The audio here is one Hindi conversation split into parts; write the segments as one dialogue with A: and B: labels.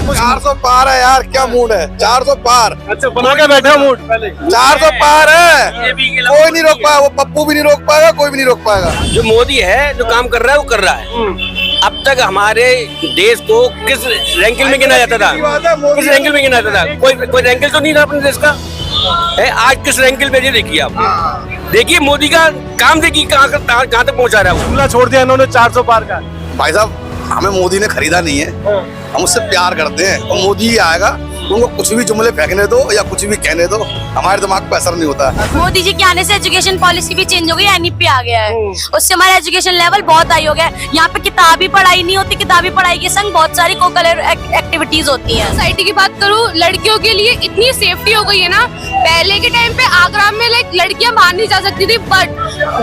A: कुछ
B: 400 पार है यार, क्या मूड है? 400 पार।
A: अच्छा, बना के बैठे हो मूड पहले।
B: 400 पार है, कोई नहीं रोक पाएगा, वो पप्पू भी नहीं रोक पाएगा, कोई भी नहीं रोक पाएगा।
C: जो मोदी है जो काम कर रहा है वो कर रहा है। अब तक हमारे देश को किस रैंकिंग में गिना जाता था? किस रैंकिंग में गिना जाता था? कोई रैंकिंग तो नहीं था अपने देश का है। आज किस रैंकिंग पे देखिए आप, देखिए मोदी का काम, देखिए कहाँ तक पहुँचा रहा है।
A: जुमला छोड़ दिया इन्होंने 400 पार का।
B: भाई साहब, हमें मोदी ने खरीदा नहीं है, हम उससे प्यार करते हैं और मोदी ही आएगा। उनको कुछ भी जुमले फेंकने दो या कुछ भी कहने दो, हमारे दिमाग पे असर नहीं होता है।
D: मोदी जी के आने से एजुकेशन पॉलिसी भी चेंज हो गई, एनईपी आ गया है, उससे हमारा एजुकेशन लेवल बहुत हाई हो गया है। यहाँ पे किताबी पढ़ाई नहीं होती, किताबी पढ़ाई के संग बहुत सारी कोकलर एक्टिविटीज होती हैं।
E: सोसाइटी की बात करूँ, लड़कियों के लिए इतनी सेफ्टी हो गई है ना। पहले के टाइम पे आगरा में लड़कियां बाहर नहीं जा सकती थी, but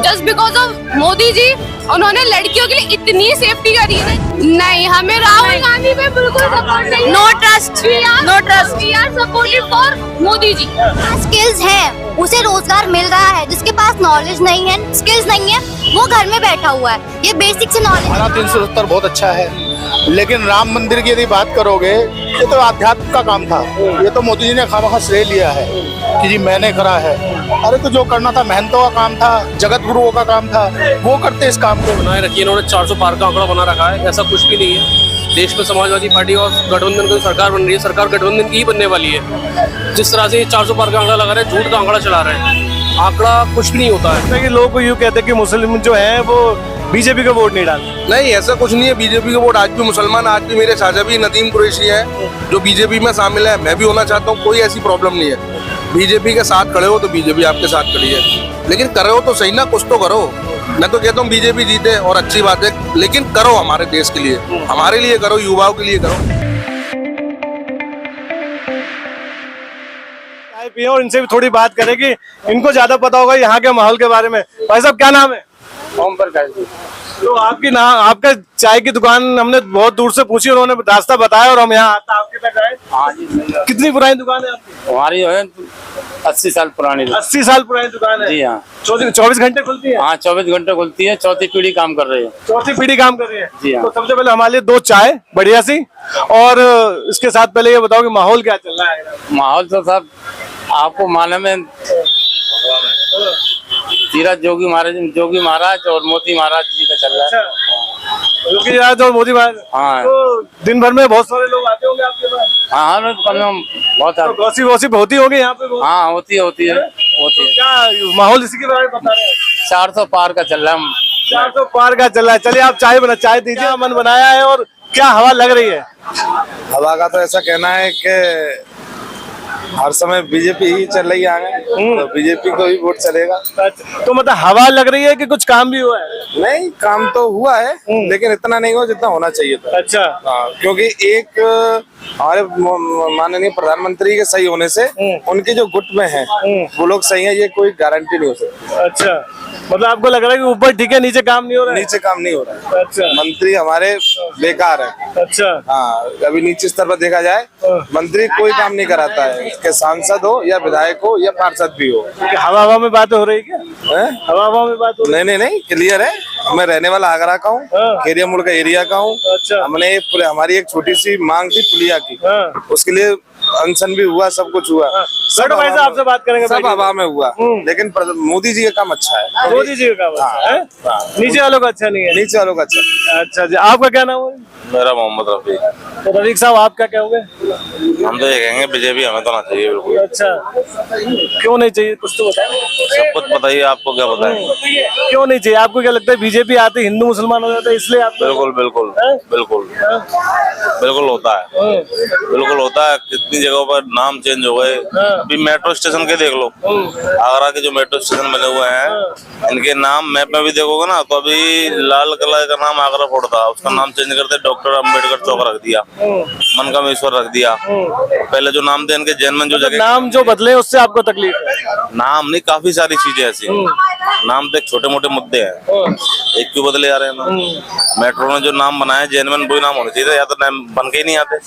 E: just because of Modi ji उन्होंने लड़कियों के लिए इतनी सेफ्टी करी है। नहीं, हमें राहुल गांधी पे बिल्कुल सपोर्ट नहीं।
D: No trust, no trust.
E: We are supportive for Modi ji.
F: Skills है, उसे रोजगार मिल रहा है। जिसके पास नॉलेज नहीं है, स्किल्स नहीं है, वो घर में बैठा हुआ है। ये बेसिक से नॉलेज।
G: हमारा 370 बहुत अच्छा है, लेकिन राम मंदिर की यदि बात करोगे, ये तो आध्यात्म का काम था। ये तो मोदी जी ने खामखा श्रेय लिया है कि जी मैंने करा है। अरे तो जो करना था महंतों का काम था, जगत गुरुओं का काम था, वो करते इस काम को।
H: बनाए रखिए इन्होंने 400 पार का आंकड़ा बना रखा है, ऐसा कुछ भी नहीं है। देश में समाजवादी पार्टी और गठबंधन की सरकार बन रही है, सरकार गठबंधन की ही बनने वाली है। जिस तरह से 400 पार का आंकड़ा लगा रहे हैं, झूठ का आंकड़ा चला रहे हैं, आंकड़ा कुछ भी नहीं होता है।
A: कि लोग यूँ कहते हैं कि मुस्लिम जो है वो बीजेपी का वोट नहीं डालते।
I: नहीं, ऐसा कुछ नहीं है। बीजेपी का वोट आज भी मुसलमान, आज भी मेरे चाचा भी नदीम कुरैशी है जो बीजेपी में शामिल है, मैं भी होना चाहता हूँ, कोई ऐसी प्रॉब्लम नहीं है। बीजेपी के साथ खड़े हो तो बीजेपी आपके साथ खड़ी है, लेकिन करो तो सही ना, कुछ तो करो। मैं तो कहता हूँ बीजेपी जीते और अच्छी बात है, लेकिन करो हमारे देश के लिए, हमारे लिए करो, युवाओं के लिए करो।
A: चाय पिए और इनसे भी थोड़ी बात करें कि इनको ज्यादा पता होगा यहाँ के माहौल के बारे में। भाई साहब, क्या नाम है?
G: ओम प्रकाश जी।
A: तो आपका चाय की दुकान हमने बहुत दूर से पूछी, उन्होंने रास्ता बताया और हम यहाँ आता आपके तक आए।
G: हाँ जी।
A: कितनी पुरानी दुकान है आपकी?
G: हमारी जो है 80 साल पुरानी।
A: 80 साल पुरानी दुकान है
G: जी हाँ।
A: 24 घंटे खुलती है?
G: हाँ, 24 घंटे खुलती है। चौथी पीढ़ी काम कर रही है।
A: चौथी पीढ़ी काम कर रही है
G: जी हाँ।
A: तो सबसे पहले हमारे लिए 2 चाय बढ़िया सी, और इसके साथ पहले ये बताओ कि माहौल क्या चल रहा है?
G: माहौल तो साहब आपको मालूम है, तीरथ जोगी महाराज और मोदी महाराज जी का चल रहा है।
A: योगी महाराज और मोदी महाराज।
G: हाँ।
A: तो दिन भर में बहुत सारे लोग आते होंगे आपके पास?
G: हाँ, बहुत
A: तो गॉसिप होती होगी यहाँ पे बहुत?
G: हाँ, होती है।
A: तो क्या माहौल इसी के बारे में बता रहे हैं?
G: 400 पार का चल रहा है।
A: 400 पार का चल रहा है। चलिए आप चाय दीजिए, मन बनाया है। और क्या हवा लग रही है?
B: हवा का तो ऐसा कहना है कि हर समय बीजेपी ही चल रही है आगे, तो बीजेपी को ही वोट चलेगा।
A: तो मतलब हवा लग रही है कि कुछ काम भी हुआ है?
B: नहीं, काम तो हुआ है, लेकिन इतना नहीं हुआ जितना होना चाहिए था।
A: अच्छा।
B: हाँ, क्योंकि एक हमारे माननीय प्रधानमंत्री के सही होने से उनके जो गुट में हैं वो लोग सही हैं, ये कोई गारंटी नहीं हो सकती।
A: अच्छा, मतलब आपको लग रहा है कि ऊपर ठीक है, नीचे काम नहीं हो रहा है?
B: नीचे काम नहीं हो रहा है।
A: अच्छा।
B: मंत्री हमारे बेकार है।
A: अच्छा।
B: हाँ, अभी नीचे स्तर पर देखा जाए, मंत्री कोई काम नहीं कराता है, के सांसद हो या विधायक हो या पार्षद भी हो।
A: हवा में बात हो रही है? हवा में बात हो रही है?
B: नहीं, क्लियर है। मैं रहने वाला आगरा का हूँ, खेरिया मोड़ का एरिया का हूँ।
A: अच्छा।
B: हमारी एक छोटी सी मांग थी पुलिया की, उसके लिए अनशन भी हुआ, सब कुछ हुआ।
A: सब भाई साहब आपसे बात करेंगे।
B: सब हवा में हुआ, लेकिन मोदी जी का काम अच्छा है।
A: मोदी जी का काम अच्छा है, नीचे वालों का अच्छा नहीं है?
B: नीचे वालों का अच्छा।
A: अच्छा जी, आपका क्या नाम है?
I: मेरा मोहम्मद रफीक।
A: तो रफीक साहब, आप क्या कहोगे?
I: हम तो ये कहेंगे बीजेपी हमें तो ना चाहिए बिल्कुल।
A: अच्छा, क्यों नहीं चाहिए, कुछ तो बताओ।
I: सब कुछ बताइए, आपको क्या बताएं?
A: क्यों नहीं चाहिए? आपको क्या लगता है बीजेपी आते हिंदू मुसलमान हो जाता है इसलिए आप?
I: बिल्कुल होता है, बिल्कुल होता है। कितनी जगहों पर नाम चेंज हो गए। अभी मेट्रो स्टेशन के देख लो, आगरा के जो मेट्रो स्टेशन बने हुए हैं, इनके नाम मैप में भी देखोगे ना, तो अभी लाल किला का नाम आगरा फोर्ट था, उसका नाम चेंज करते डॉक्टर अम्बेडकर चौक रख दिया, मनकामेश्वर रख दिया। पहले जो नाम थे इनके जैन में, जो जगह
A: नाम जो बदले उससे आपको तकलीफ है?
I: नाम नहीं, काफी सारी चीजें ऐसी। नाम तो एक छोटे मोटे मुद्दे हैं, एक क्यों बदले आ रहे हैं नाम? मेट्रो ने जो नाम बनाया जेनवन वही नाम होने चाहिए, या तो नाम बन के ही नहीं आते।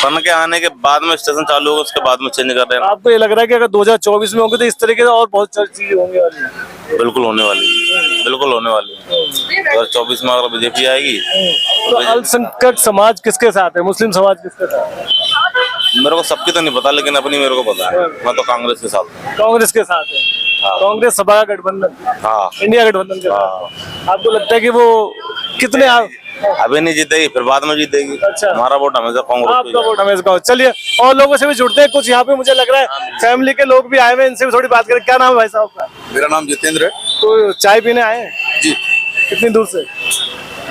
I: बन के आने के बाद में स्टेशन चालू होगा, उसके बाद में चेंज कर रहे हैं।
A: आपको ये लग रहा है कि अगर 2024 में होंगे तो इस तरीके से और बहुत सारी चीजें होंगे वाली?
I: बिल्कुल होने वाली। बिल्कुल होने वाली है। 2024 में अगर बीजेपी आएगी
A: तो अल्पसंख्यक समाज किसके साथ है, मुस्लिम समाज किसके साथ है?
I: मेरे को सबकी तो नहीं पता, लेकिन अपनी मेरे को पता है। मैं तो कांग्रेस के साथ हूँ।
A: कांग्रेस के साथ है। कांग्रेस सपा का गठबंधन,
I: हाँ,
A: इंडिया गठबंधन के साथ। आपको लगता है कि वो कितने
I: अभी नहीं जीतेगी, फिर बाद में जीतेगी।
A: अच्छा।
I: हमारा वोट हमेशा कांग्रेस को
A: आपका वोट हमें इसका। चलिए और लोगों से भी जुड़ते हैं कुछ, यहाँ पे मुझे लग रहा है फैमिली के लोग भी आए हुए हैं, इनसे भी थोड़ी बात करें। क्या नाम है भाई साहब का?
B: मेरा नाम जितेंद्र है
A: तो चाय पीने आए हैं?
B: जी।
A: कितनी दूर से?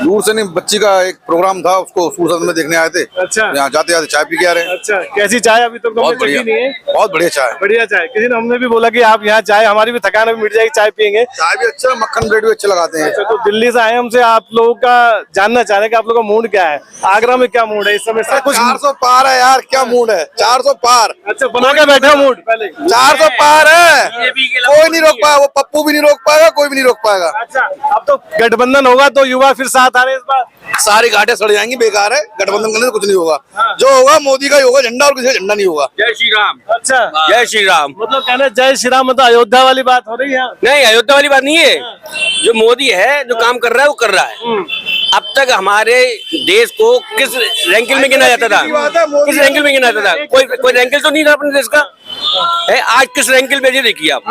B: दूर से नहीं, बच्ची का एक प्रोग्राम था, उसको सूरत में देखने आए थे।
A: अच्छा।
B: यहाँ जाते जाते चाय पी के आ रहे हैं।
A: अच्छा, कैसी चाय? अभी तक
B: बहुत
A: हमने
B: बढ़िया,
A: चखी नहीं है।
B: बहुत बढ़िया चाय।
A: बढ़िया चाय। किसी ने हमने भी बोला कि आप यहाँ चाय, हमारी भी थकान अभी मिट जाएगी, चाय पियेंगे।
B: चाय भी अच्छा, मक्खन ब्रेड भी अच्छे लगाते हैं।
A: अच्छा, तो दिल्ली से आए हमसे आप लोगों का जानना चाह रहे हैं कि आप लोगों का मूड क्या है, आगरा में क्या मूड है इस समय? सब कुछ
B: 400 पार है यार, क्या मूड है? 400 पार।
A: अच्छा, बना के बैठे हो मूड पहले?
B: 400 पार है, कोई नहीं रोक पाएगा, वो पप्पू भी नहीं रोक पाएगा, कोई भी नहीं रोक पाएगा।
A: अच्छा, अब तो गठबंधन होगा तो युवा फिर साथ आ रहे हैं इस बार।
B: सारी घाटे सड़ जाएंगी, बेकार है। गठबंधन करने से कुछ नहीं होगा। जो होगा मोदी का ही होगा झंडा, और किसी का झंडा नहीं होगा।
C: जय श्री राम।
A: अच्छा,
C: जय श्री राम।
A: मतलब कहना जय श्री राम, मतलब अयोध्या वाली बात हो रही है?
C: नहीं, अयोध्या वाली बात नहीं है। जो मोदी है, जो काम कर रहा है वो कर रहा है। अब तक हमारे देश को किस रैंकिंग में गिना जाता था? किस रैंकिंग में गिना जाता था? कोई रैंकिंग तो नहीं था अपने देश का है। आज किस रैंकिंग पे देखिए आप,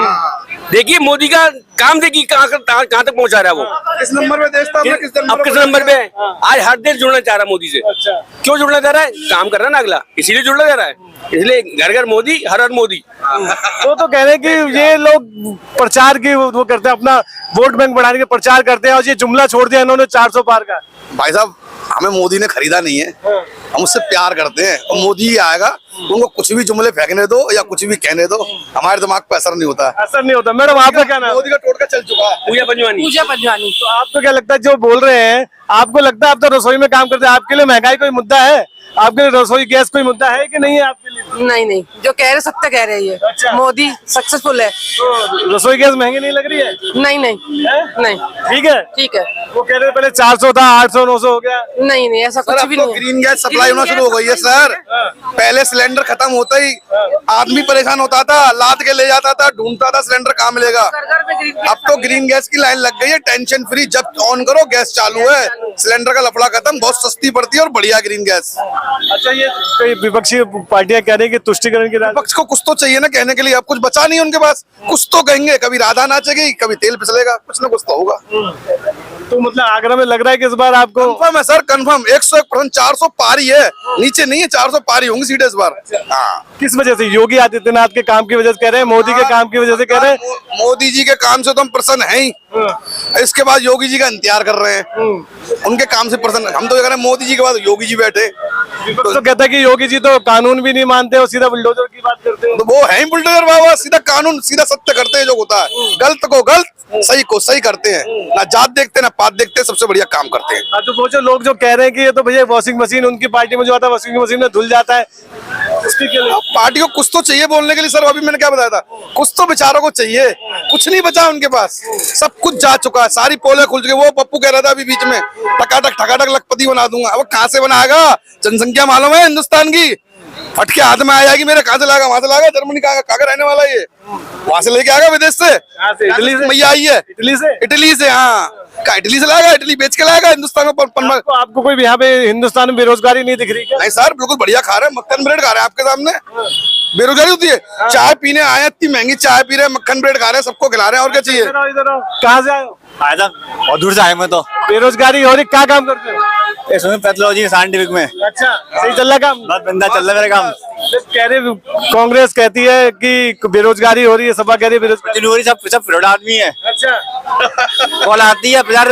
C: देखिए मोदी का काम, देखिए कहाँ तक पहुँचा रहा है वो।
B: किस नंबर पे देश था?
C: अब किस नंबर पे है? आज हर देश जुड़ना चाह रहा है मोदी से।
A: अच्छा,
C: क्यों जुड़ना चाह रहा है? काम कर रहा है ना अगला, इसीलिए जुड़ना चाह रहा है। इसलिए घर घर मोदी, हर हर मोदी।
A: तो कह रहे हैं कि ये लोग प्रचार की वो करते हैं, अपना वोट बैंक बढ़ाने के प्रचार करते हैं, और ये जुमला छोड़ दिया इन्होंने 400 पार का।
B: भाई साहब, हमें मोदी ने खरीदा नहीं है, हम उससे प्यार करते हैं। और मोदी ही आएगा, उनको कुछ भी जुमले फेंकने दो या कुछ भी कहने दो, हमारे दिमाग पे असर नहीं होता है।
A: असर नहीं होता। मैडम आपका क्या नाम?
B: मोदी का टोटका चल चुका है।
C: पूजा पंजवानी।
E: पूजा पंजवानी।
A: तो आपको क्या लगता है जो बोल रहे हैं, आपको लगता है आप तो रसोई में काम करते हैं, आपके लिए महंगाई कोई मुद्दा है? आपके लिए रसोई गैस कोई मुद्दा है कि नहीं है आपके लिए?
J: नहीं नहीं, जो कह रहे सत्य कह रहे हैं ये।
A: अच्छा।
J: मोदी सक्सेसफुल है।
A: तो रसोई गैस महंगी नहीं लग रही है?
J: नहीं नहीं नहीं,
A: ठीक है।
J: ठीक है।
A: वो कह रहे पहले 400 था, 800 900 हो गया।
J: नहीं नहीं, ऐसा कुछ भी नहीं है।
B: ग्रीन गैस सप्लाई होना शुरू हो गई है सर। पहले सिलेंडर खत्म होता ही आदमी परेशान होता था, लाद के ले जाता था, ढूंढता था सिलेंडर कहाँ मिलेगा। अब तो ग्रीन गैस की लाइन लग गई है, टेंशन फ्री। जब ऑन करो गैस चालू है, सिलेंडर का लफड़ा खत्म, बहुत सस्ती पड़ती है और बढ़िया ग्रीन गैस।
A: अच्छा, ये कई विपक्षी पार्टियां कह रही है कि तुष्टिकरण की
B: विपक्ष को कुछ तो चाहिए ना कहने के लिए, अब कुछ बचा नहीं उनके पास। कुछ तो कहेंगे, कभी राधा नाचेगी, कभी तेल फिसलेगा, कुछ ना कुछ तो होगा।
A: तो मतलब आगरा में लग रहा है कि इस बार आपको?
B: कंफर्म है सर, कंफर्म 101%। 400 पार ही है, नीचे नहीं है। 400 पार ही होंगी सीटें इस बार। हाँ।
A: किस वजह से? योगी आदित्यनाथ के काम की वजह से कह रहे हैं, मोदी के काम की वजह से कह रहे हैं?
B: मोदी जी के काम से तो हम प्रसन्न हैं ही, इसके बाद योगी जी का इंतजार कर रहे हैं। उनके काम से प्रसन्न हम तो ये कह रहे हैं, मोदी जी के बाद योगी जी बैठे।
A: तो कहता है कि योगी जी तो कानून भी नहीं मानते और सीधा बुलडोजर की बात करते हैं।
B: तो वो है ही बुलडोजर बाबा, सीधा कानून, सीधा सत्य करते हैं। जो होता है गलत को गलत, सही को सही करते हैं। ना जात देखते ना पात देखते, सबसे बढ़िया काम करते हैं।
A: तो वो जो लोग जो कह रहे हैं कि ये तो भैया वॉशिंग मशीन उनकी पार्टी में जो आता है, वॉशिंग मशीन में धुल जाता है, उसके के लिए
B: पार्टी को कुछ तो चाहिए बोलने के लिए सर। अभी मैंने क्या बताया था, कुछ तो बेचारों को चाहिए, कुछ नहीं बचा उनके पास, सब कुछ जा चुका है, सारी पोले खुल चुकी है। वो पप्पू कह रहा था अभी बीच में, टकाटक लखपति बना दूंगा। अब कहाँ से बनाएगा? जनसंख्या मालूम है हिंदुस्तान की, फटके हाथ में आ जाएगी मेरे। कहाँ से लाएगा? वहां से लाएगा, जर्मनी का रहने वाला ये, वहां से लेके आएगा विदेश से।
A: इटली से
B: मैया आई है, इटली से। हाँ, इटली से लाएगा, इटली बेच के लाएगा हिंदुस्तान में।
A: आपको कोई यहाँ पे हिंदुस्तान में बेरोजगारी नहीं दिख रही क्या?
B: नहीं सर, बिल्कुल बढ़िया खा रहे हैं, मक्खन ब्रेड खा रहे हैं आपके सामने। बेरोजगारी होती है? चाय पीने आए, इतनी महंगी चाय पी रहे हैं, मक्खन ब्रेड खा रहे हैं, सबको खिला रहे हैं, और क्या चाहिए?
A: कहाँ से आए हो?
K: आया था बहुत दूर से आए। मैं तो
A: बेरोजगारी हो रही, क्या काम करते हो?
K: इसमें पैथोलॉजी साइंटिफिक में।
A: अच्छा, सही चल रहा काम?
K: बहुत बंदा चल रहा है मेरा काम।
A: कह रहे कांग्रेस कहती है कि बेरोजगारी हो रही है, सपा कह रही है बेरोजगारी।
K: सब फ्रॉड आदमी है।
A: अच्छा,
K: कॉल आती है 50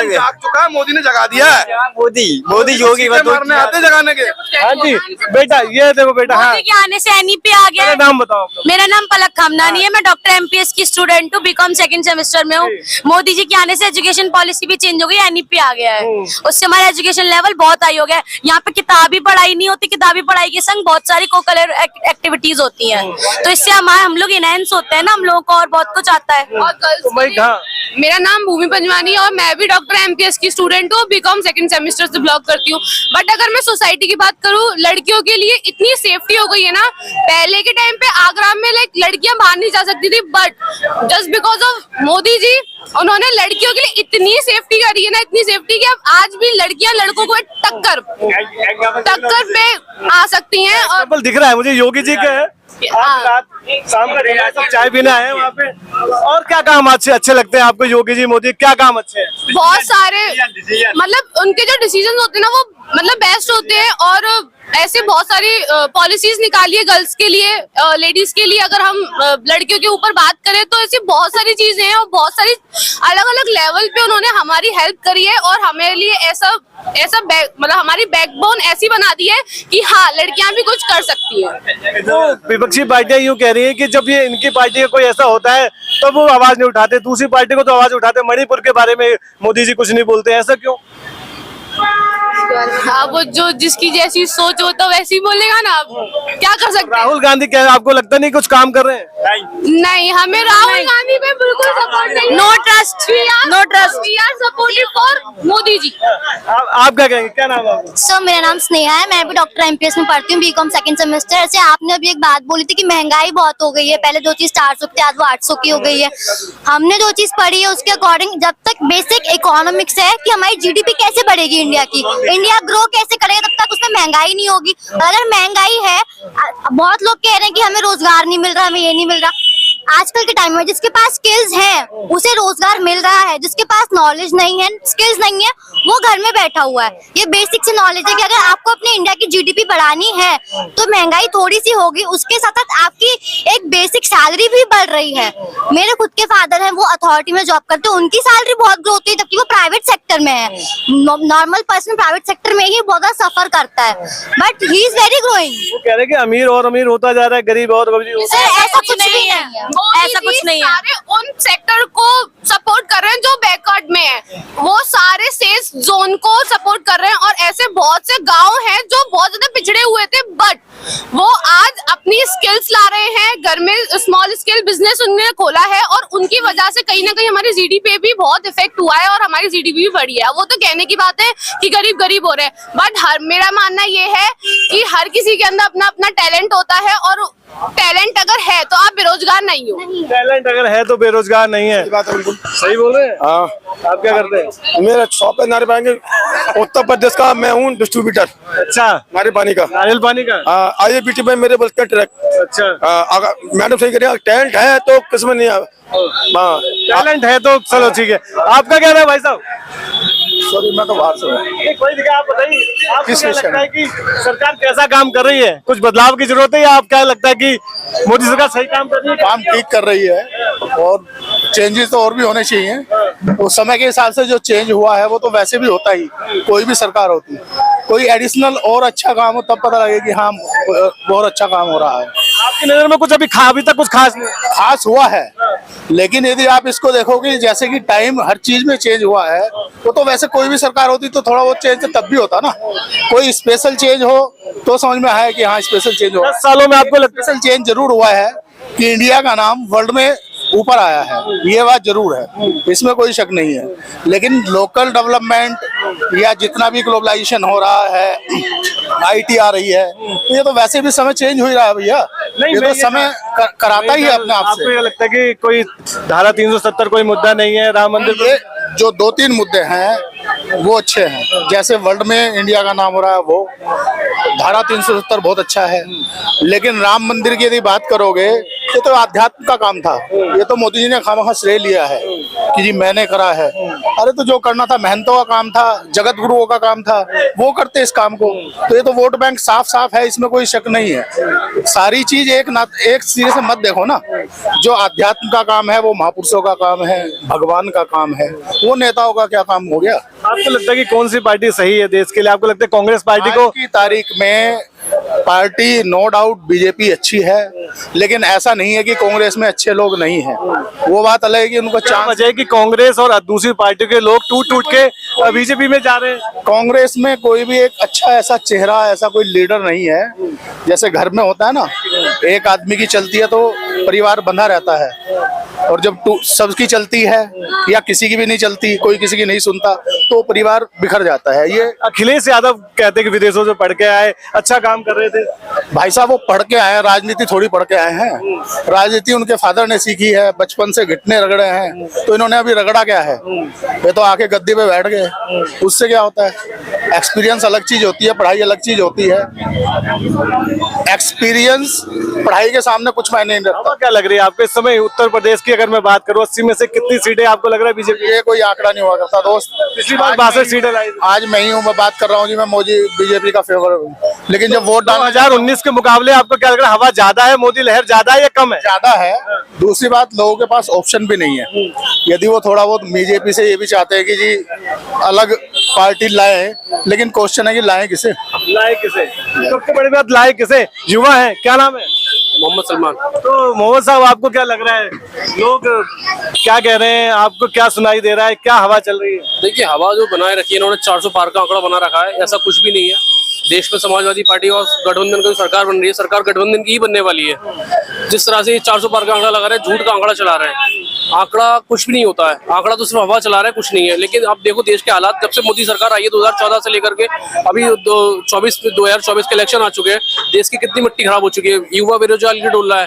B: जाग चुका है, मोदी ने जगा दिया है।
K: मोदी योगी
B: मारने आते जगाने के।
A: हाँ जी बेटा, ये देखो बेटा। हाँ,
D: मोदी के आने से एनईपी आ गया है।
A: नाम बताओ अपना।
D: मेरा नाम पलक खामनानी है, मैं डॉक्टर एमपीएस की स्टूडेंट हूँ, बीकॉम सेकंड सेमेस्टर में हूँ। मोदी जी के आने से एजुकेशन पॉलिसी भी चेंज हो गई, एनईपी आ गया है, उससे हमारा एजुकेशन लेवल बहुत हाई हो गया है। यहाँ पे किताबी पढ़ाई नहीं होती, किताबी पढ़ाई के संग बहुत सारी को कलर एक्टिविटीज होती हैं, तो इससे हम लोग इनहेंस होते हैं ना, हम लोगों को और बहुत कुछ आता है।
E: और गर्ल्स मेरा नाम भूमि पंजवानी है और मैं भी डॉक्टर एमपीएस की स्टूडेंट हूँ, बीकॉम सेकंड सेमेस्टर से ब्लॉग करती हूँ। बट अगर मैं सोसाइटी की बात करूँ, लड़कियों के लिए इतनी सेफ्टी हो गई है ना। पहले के टाइम पे आगरा में लड़कियां बाहर नहीं जा सकती थी, but just because of Modi ji, उन्होंने लड़कियों के लिए इतनी सेफ्टी करी है ना, इतनी सेफ्टी कि अब आज भी लड़कियां लड़कों को टक्कर पे आ सकती हैं। और
A: दिख रहा है मुझे योगी जी का है, शाम का चाय पीना है वहाँ पे। और क्या काम अच्छे लगते हैं आपको योगी जी, मोदी, क्या काम अच्छे हैं?
E: बहुत सारे, मतलब उनके जो डिसीजन होते हैं ना, वो मतलब बेस्ट होते हैं। और ऐसे बहुत सारी पॉलिसीज निकाली है गर्ल्स के लिए, लेडीज के लिए। अगर हम लड़कियों के ऊपर बात करें तो ऐसी बहुत सारी चीजें हैं और बहुत सारी अलग अलग लेवल पे उन्होंने हमारी हेल्प करी है और हमारे लिए ऐसा मतलब हमारी बैकबोन ऐसी बना दी है कि हाँ, लड़कियां भी कुछ कर सकती है।
A: तो विपक्षी पार्टियां यूँ कह रही है कि जब ये इनकी पार्टी का कोई ऐसा होता है तो वो आवाज नहीं उठाते, दूसरी पार्टी को तो आवाज उठाते। मणिपुर के बारे में मोदी जी कुछ नहीं बोलते, ऐसा क्यों?
E: हाँ, वो जो जिसकी जैसी सोच हो तो वैसी बोलेगा ना, अब क्या कर सकते हैं।
A: राहुल गांधी क्या आपको लगता नहीं कुछ काम कर रहे हैं?
E: नहीं, हमें राहुल गांधी पे बिल्कुल सपोर्ट नहीं।
D: No trust, no trust.
E: We are supportive for Modi ji.
A: आप क्या कहेंगे, क्या नाम है आपका?
F: सर मेरा नाम स्नेहा है, मैं भी डॉक्टर एमपीएस में पढ़ती हूँ, बीकॉम सेकंड सेमेस्टर। ऐसे आपने अभी एक बात बोली थी कि महंगाई बहुत हो गई है, पहले जो चीज 400 की आज वो 800 की हो गई है। हमने जो चीज पढ़ी है उसके अकॉर्डिंग, जब तक बेसिक इकोनॉमिक्स है कि हमारी जीडीपी कैसे बढ़ेगी इंडिया की, इंडिया ग्रो कैसे करेगा, तब तक उसमें महंगाई नहीं होगी। अगर महंगाई है, बहुत लोग कह रहे हैं कि हमें रोजगार नहीं मिल रहा, हमें ये नहीं मिल रहा। आजकल के टाइम में जिसके पास स्किल्स हैं उसे रोजगार मिल रहा है, जिसके पास नॉलेज नहीं है, स्किल्स नहीं है, वो घर में बैठा हुआ है। ये बेसिक से नॉलेज है कि अगर आपको अपने इंडिया की जीडीपी बढ़ानी है तो महंगाई थोड़ी सी होगी, उसके साथ साथ आपकी एक बेसिक सैलरी भी बढ़ रही है। मेरे खुद के फादर हैं, वो अथॉरिटी में जॉब करते हैं, उनकी सैलरी बहुत ग्रो होती है, जबकि वो प्राइवेट सेक्टर में है। नॉर्मल पर्सन प्राइवेट सेक्टर में ही बहुत ज्यादा सफर करता है, but he is very growing.
A: वो कह रहे हैं कि अमीर और अमीर होता जा रहा है, गरीब और गरीब।
F: ऐसा कुछ भी नहीं है,
D: ऐसा कुछ नहीं है।
E: सारे उन सेक्टर को सपोर्ट कर रहे हैं जो बैकवर्ड में है, वो सारे सेल्स जोन को सपोर्ट कर रहे हैं। और ऐसे बहुत से गांव हैं जो बहुत ज्यादा पिछड़े हुए थे, बट वो आज अपनी स्किल्स ला रहे हैं, घर में स्मॉल स्केल बिजनेस उन्होंने खोला है और उनकी वजह से कहीं ना कहीं हमारी जीडीपी पे भी बहुत इफेक्ट हुआ है और हमारी जीडीपी भी बढ़ी है। वो तो कहने की बात है कि गरीब गरीब हो रहे हैं, बट मेरा मानना ये है कि हर किसी के अंदर अपना अपना टैलेंट होता है और टैलेंट अगर है तो आप बेरोजगार नहीं हो।
A: टैलेंट अगर है तो बेरोजगार नहीं है,
B: बात है बिल्कुल
A: सही बोल रहे हैं।
B: हाँ,
A: आप क्या करते हैं?
B: मेरा शॉप है नारे पानी, उत्तर प्रदेश का मैं हूँ डिस्ट्रीब्यूटर।
A: अच्छा,
B: नारे पानी का,
A: नारियल पानी का।
B: IABT में मेरे बस का ट्रक।
A: अच्छा,
B: मैडम सही करिए, टैलेंट है तो किस्मत नहीं है।
A: टैलेंट है तो चलो ठीक है। आपका क्या है भाई साहब?
B: सॉरी, मैं तो बाहर से हूँ।
A: कोई दिक्कत, आप बताइए, आपको
B: किस
A: क्या
B: विषय
A: लगता है कि सरकार कैसा काम कर रही है? कुछ बदलाव की जरूरत है या आप क्या लगता है कि मोदी सरकार सही काम कर रही है?
G: काम ठीक कर रही है और चेंजेस तो और भी होने चाहिए। उस समय के हिसाब से जो चेंज हुआ है वो तो वैसे भी होता ही, कोई भी सरकार होती है। कोई एडिशनल और अच्छा काम हो तब पता लगे कि हाँ बहुत अच्छा काम हो रहा है।
A: आपकी नजर में कुछ अभी तक कुछ खास नहीं?
G: खास हुआ है, लेकिन यदि आप इसको देखोगे जैसे कि टाइम हर चीज में चेंज हुआ है, वो तो वैसे कोई भी सरकार होती तो थोड़ा बहुत चेंज तब भी होता ना। कोई स्पेशल चेंज हो तो समझ में आया कि हाँ स्पेशल चेंज हो।
A: 10 सालों में आपको लगता है
G: स्पेशल चेंज जरूर हुआ है कि इंडिया का नाम वर्ल्ड में ऊपर आया है, ये बात जरूर है, इसमें कोई शक नहीं है। लेकिन लोकल डेवलपमेंट या जितना भी ग्लोबलाइजेशन हो रहा है, IT आ रही है, तो ये तो वैसे भी समय चेंज हो ही रहा है भैया। ये तो समय कराता ही है अपने आप से।
A: आपको ये लगता है कि कोई धारा 370 कोई मुद्दा नहीं है, राम मंदिर
G: ये जो 2-3 मुद्दे हैं वो अच्छे हैं, जैसे वर्ल्ड में इंडिया का नाम हो रहा है, वो धारा 370 बहुत अच्छा है। लेकिन राम मंदिर की यदि बात करोगे, ये तो आध्यात्म का काम था, ये तो मोदी जी ने खामखा श्रेय लिया है कि जी मैंने करा है। अरे तो जो करना था महंतों का काम था, जगत गुरुओं का काम था, वो करते इस काम को। तो ये तो वोट बैंक साफ साफ है, इसमें कोई शक नहीं है। सारी चीज एक सिरे से मत देखो ना। जो आध्यात्म का काम है वो महापुरुषों का काम है, भगवान का काम है, वो नेताओं का क्या काम हो गया।
A: आपको लगता है कि कौन सी पार्टी सही है देश के लिए? आपको लगता है कांग्रेस पार्टी को?
G: आज की तारीख में पार्टी नो डाउट बीजेपी अच्छी है, लेकिन ऐसा नहीं है कि कांग्रेस में अच्छे लोग नहीं हैं। वो बात अलग है कि उनको
A: क्या
G: चांस।
A: वजह है कि कांग्रेस और दूसरी पार्टी के लोग टूट टूट के बीजेपी में जा रहे हैं?
G: कांग्रेस में कोई भी एक अच्छा ऐसा चेहरा, ऐसा कोई लीडर नहीं है। जैसे घर में होता है ना, एक आदमी की चलती है तो परिवार बंधा रहता है, और जब सबकी चलती है या किसी की भी नहीं चलती, कोई किसी की नहीं सुनता, तो परिवार बिखर जाता है। ये
A: अखिलेश यादव कहते हैं कि विदेशों से पढ़ के आए, अच्छा काम कर रहे थे।
G: भाई साहब वो पढ़ के आए हैं, राजनीति थोड़ी पढ़ के आए हैं। राजनीति उनके फादर ने सीखी है, बचपन से घुटने रगड़े हैं, तो इन्होंने अभी रगड़ा क्या है? ये तो आके गद्दी पे बैठ गए, उससे क्या होता है? एक्सपीरियंस अलग चीज होती है, पढ़ाई अलग चीज होती है। एक्सपीरियंस पढ़ाई के सामने कुछ मायने नहीं रखता।
A: क्या लग रही है आपको इस समय उत्तर प्रदेश की? अगर मैं बात करूं 80 में से कितनी सीटें आपको लग रहा है बीजेपी?
G: ये कोई आंकड़ा नहीं हुआ करता दोस्त।
A: पिछली बार 62 सीटें लाई थी।
G: आज मैं ही हूँ, मैं बात कर रहा हूँ जी, मैं मोदी बीजेपी का फेवर हूँ, लेकिन जब वोट
A: 2019 के मुकाबले आपको क्या लग रहा है? हवा ज्यादा है, मोदी लहर ज्यादा है या कम है?
G: ज्यादा है। दूसरी बात, लोगों के पास ऑप्शन भी नहीं है। यदि वो थोड़ा बहुत बीजेपी से ये भी चाहते हैं कि जी अलग पार्टी लाए, लेकिन क्वेश्चन है कि लाए किसे?
A: लाए किसे? सबसे बड़ी बात, लाए किसे? युवा है, क्या नाम है?
H: मोहम्मद सलमान।
A: तो मोहम्मद साहब, आपको क्या लग रहा है, लोग क्या कह रहे हैं, आपको क्या सुनाई दे रहा है, क्या हवा चल रही है?
H: देखिए, हवा जो बनाए रखी है इन्होंने, 400 पार का आंकड़ा बना रखा है, ऐसा कुछ भी नहीं है। देश में समाजवादी पार्टी और गठबंधन की सरकार बन रही है, सरकार गठबंधन की ही बनने वाली है। जिस तरह से 400 पार का आंकड़ा लगा रहे हैं, झूठ का आंकड़ा चला रहे हैं। आंकड़ा कुछ भी नहीं होता है, आंकड़ा तो सिर्फ हवा चला रहा है, कुछ नहीं है। लेकिन आप देखो देश के हालात, जब से मोदी सरकार आई है 2014 से लेकर के अभी 2024 के इलेक्शन आ चुके हैं, देश की कितनी मिट्टी खराब हो चुकी है। युवा बेरोजगारी की डोल रहा है।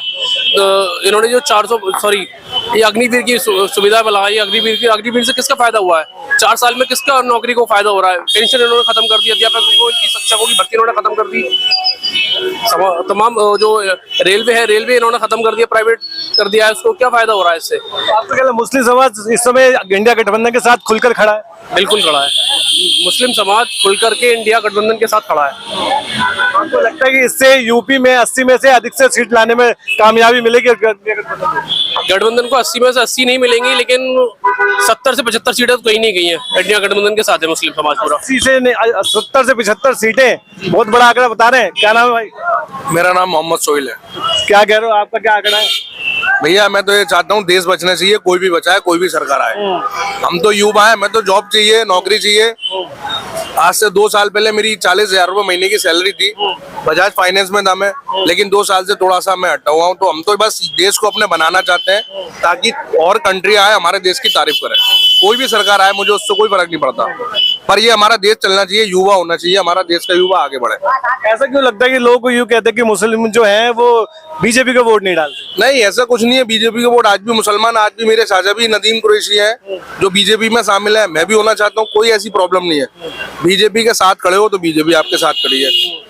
H: तो इन्होंने जो 400 ये अग्निवीर की सुविधा बनाई, अग्निवीर से किसका फायदा हुआ है? 4 साल में किसका नौकरी को फायदा हो रहा है? पेंशन इन्होंने खत्म कर दी, अध्यापकों की, शिक्षकों की भर्ती इन्होंने खत्म कर दी, तमाम जो रेलवे है, रेलवे इन्होंने खत्म कर दिया, प्राइवेट कर दिया है, उसको क्या फायदा हो रहा है इससे?
A: आपको क्या लगता है मुस्लिम समाज इस समय इंडिया गठबंधन के साथ खुलकर खड़ा है?
H: बिल्कुल खड़ा है। मुस्लिम समाज खुलकर के इंडिया गठबंधन के साथ खड़ा है।
A: आपको लगता है कि इससे यूपी में 80 में से अधिक से सीट लाने में कामयाबी मिलेगी
H: गठबंधन को? 80 में से 80 नहीं मिलेंगी, लेकिन 70 से 75 सीटें तो कहीं नहीं गई हैं। इंडिया गठबंधन के साथ है मुस्लिम समाज पूरा।
A: 70 से 75 सीटें, बहुत बड़ा आंकड़ा बता रहे हैं। क्या नाम है भाई?
B: मेरा नाम मोहम्मद सोहेल है।
A: क्या कह रहे हो, आपका क्या आंकड़ा है?
B: भैया मैं तो ये चाहता हूँ देश बचना चाहिए, कोई भी बचाए, कोई भी सरकार आए। हम तो युवा हैं, मैं तो जॉब चाहिए, नौकरी चाहिए। आज से 2 साल पहले मेरी 40,000 रुपए महीने की सैलरी थी, बजाज फाइनेंस में था मैं, लेकिन 2 साल से थोड़ा सा मैं हटा हुआ हूँ। तो हम तो बस देश को अपने बनाना चाहते हैं, ताकि और कंट्री आए हमारे देश की तारीफ करे। कोई भी सरकार आए, मुझे उससे कोई फर्क नहीं पड़ता, पर ये हमारा देश चलना चाहिए, युवा होना चाहिए, हमारा देश का युवा आगे बढ़े।
A: ऐसा क्यों लगता है कि लोग यूँ कहते हैं कि मुस्लिम जो है वो बीजेपी का वोट नहीं डालते?
B: नहीं, ऐसा कुछ नहीं है। बीजेपी का वोट आज भी मुसलमान, आज भी मेरे चाचा भी नदीम कुरैशी है जो बीजेपी में शामिल है, मैं भी होना चाहता हूँ, कोई ऐसी प्रॉब्लम नहीं है। बीजेपी के साथ खड़े हो तो बीजेपी आपके साथ खड़ी है,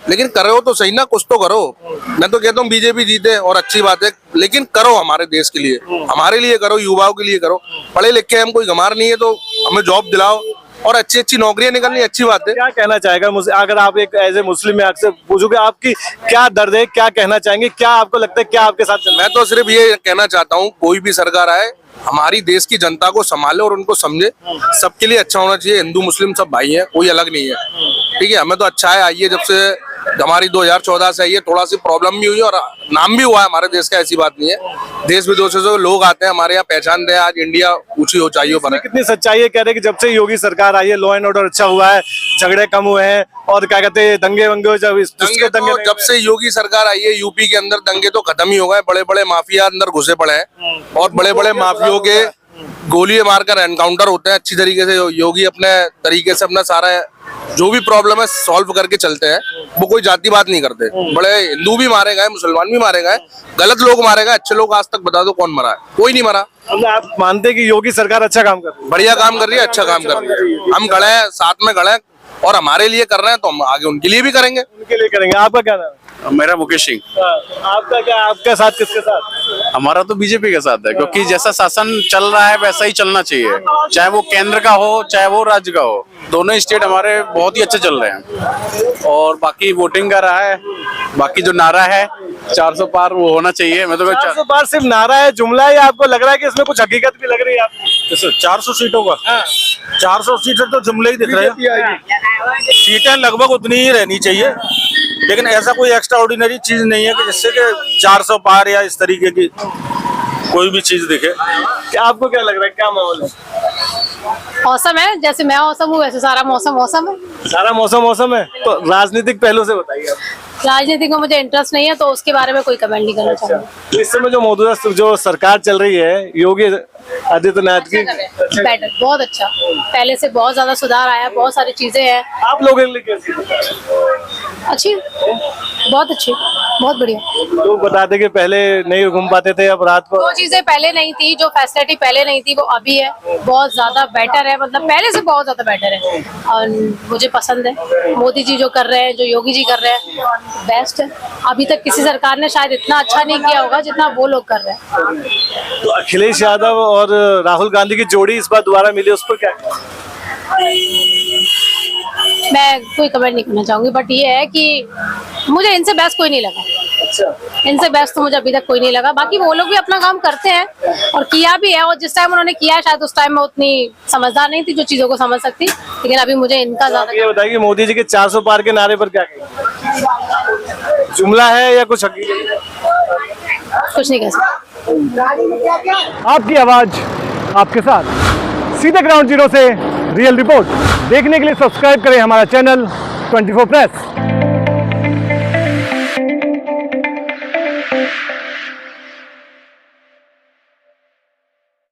B: लेकिन करो तो सही ना, कुछ तो करो। मैं तो कहता हूँ बीजेपी जीते और अच्छी बात है, लेकिन करो हमारे देश के लिए, हमारे लिए करो, युवाओं के लिए करो। पढ़े लिखे हम कोई गंवार नहीं है, तो हमें जॉब दिलाओ और अच्छी अच्छी नौकरियां निकलनी, अच्छी बात है।
A: क्या कहना चाहेगा अगर आप एक एज ए मुस्लिम में आपसे पूछोगे, आपकी क्या दर्द है, क्या कहना चाहेंगे, क्या आपको लगता है, क्या आपके साथ चल रहा है?
B: मैं तो सिर्फ ये कहना चाहता हूँ, कोई भी सरकार आए हमारी देश की जनता को संभाले और उनको समझे, सबके लिए अच्छा होना चाहिए। हिंदू मुस्लिम सब भाई हैं, कोई अलग नहीं है, ठीक है। हमें तो अच्छा है, आइए जब से हमारी 2014 से आई है, थोड़ा सी प्रॉब्लम भी हुई और नाम भी हुआ है हमारे देश का, ऐसी बात नहीं है। देश विदेशों से लोग आते हैं हमारे यहाँ, पहचानते हैं आज इंडिया ऊंची ऊंचाइयों पर है।
A: कितनी सच्चाई है? कह रहे हैं कि जब से योगी सरकार आई है लॉ एंड ऑर्डर अच्छा हुआ है, झगड़े कम हुए हैं, और क्या कहते हैं दंगे वंगे
B: जब से योगी सरकार आई है यूपी के अंदर दंगे तो खत्म ही हो गए। बड़े बड़े माफिया अंदर घुसे पड़े हैं और बड़े बड़े माफियों के गोली मारकर एनकाउंटर होते हैं अच्छी तरीके से। योगी अपने तरीके से अपना सारा जो भी प्रॉब्लम है सॉल्व करके चलते हैं, वो कोई जाति बात नहीं करते। बड़े हिंदू भी मारे गए, मुसलमान भी मारे गए, गलत लोग मारे गए, अच्छे लोग आज तक बता दो कौन मरा है? कोई नहीं मरा।
A: मतलब आप मानते हैं कि योगी सरकार अच्छा काम कर रही है?
B: बढ़िया काम कर रही है, अच्छा काम कर रही है। हम खड़े हैं, साथ में खड़े हैं और हमारे लिए कर रहे हैं, तो हम आगे उनके लिए भी करेंगे।
A: उनके लिए करेंगे। आपका क्या नाम है?
K: मेरा मुकेश सिंह।
A: आपका क्या, आपका साथ किसके साथ?
K: हमारा तो बीजेपी के साथ है, क्योंकि जैसा शासन चल रहा है वैसा ही चलना चाहिए, चाहे वो केंद्र का हो चाहे वो राज्य का हो। दोनों स्टेट हमारे बहुत ही अच्छे चल रहे हैं। और बाकी वोटिंग का रहा है, बाकी जो नारा है 400 पार वो होना चाहिए। मैं तो
A: 400 पार सिर्फ नारा है, जुमला है, या आपको लग रहा है कि इसमें कुछ हकीकत भी लग रही है आपको?
G: 400 सीटों का 400 सीटें तो जुमले ही दिख रहे हैं। सीटें लगभग उतनी ही रहनी चाहिए,
I: लेकिन ऐसा कोई एक्स्ट्रा ऑर्डिनरी चीज नहीं है कि जिससे कि 400 पार या इस तरीके की कोई भी चीज दिखे।
A: क्या आपको क्या लग रहा है, क्या माहौल है?
E: मौसम है, जैसे मैं मौसम हूँ वैसे सारा मौसम है।
A: सारा मौसम है। तो राजनीतिक पहलू से बताइए आप।
E: राजनीति में मुझे इंटरेस्ट नहीं है तो उसके बारे में कोई कमेंट नहीं करना चाहूंगी।
A: तो इस समय जो मौजूदा जो सरकार चल रही है योगी आदित्यनाथ की,
E: बेटर, बहुत अच्छा, पहले से बहुत ज्यादा सुधार आया, बहुत सारी चीजें हैं
A: आप लोगों के लिए कैसी है?
E: अच्छी, बहुत अच्छी, बहुत बढ़िया।
A: तो बताते कि पहले नहीं घूम पाते थे, अब रात को
E: वो चीजें पहले नहीं थी, जो फैसिलिटी पहले नहीं थी वो अभी है, बहुत ज्यादा बेटर है, मतलब पहले से बहुत ज्यादा बेटर है और मुझे पसंद है। मोदी जी जो कर रहे हैं, जो योगी जी कर रहे हैं, बेस्ट है। अभी तक किसी सरकार ने शायद इतना अच्छा नहीं किया होगा जितना वो लोग कर रहे हैं।
A: तो अखिलेश यादव और राहुल गांधी की जोड़ी इस बार दोबारा मिली, उस पर क्या?
E: मैं कोई कमेंट नहीं करना चाहूंगी, बट ये है कि मुझे इनसे बेस्ट कोई नहीं लगा।
A: अच्छा,
E: इनसे बेस्ट तो मुझे अभी तक कोई नहीं लगा। बाकी वो लोग भी अपना काम करते हैं और किया भी है, और जिस टाइम उन्होंने किया है शायद उस टाइम में उतनी समझदार नहीं थी जो चीजों को समझ सकती, लेकिन अभी मुझे इनका ज्यादा।
A: ये बताइए मोदी जी के 400 पार के नारे पर क्या कहेंगे? जुमला है या कुछ हकीकत?
E: कुछ नहीं कह सकता।
A: आपकी आवाज आपके साथ, सीधे ग्राउंड जीरो से रियल रिपोर्ट देखने के लिए सब्सक्राइब करें हमारा चैनल 24 प्रेस।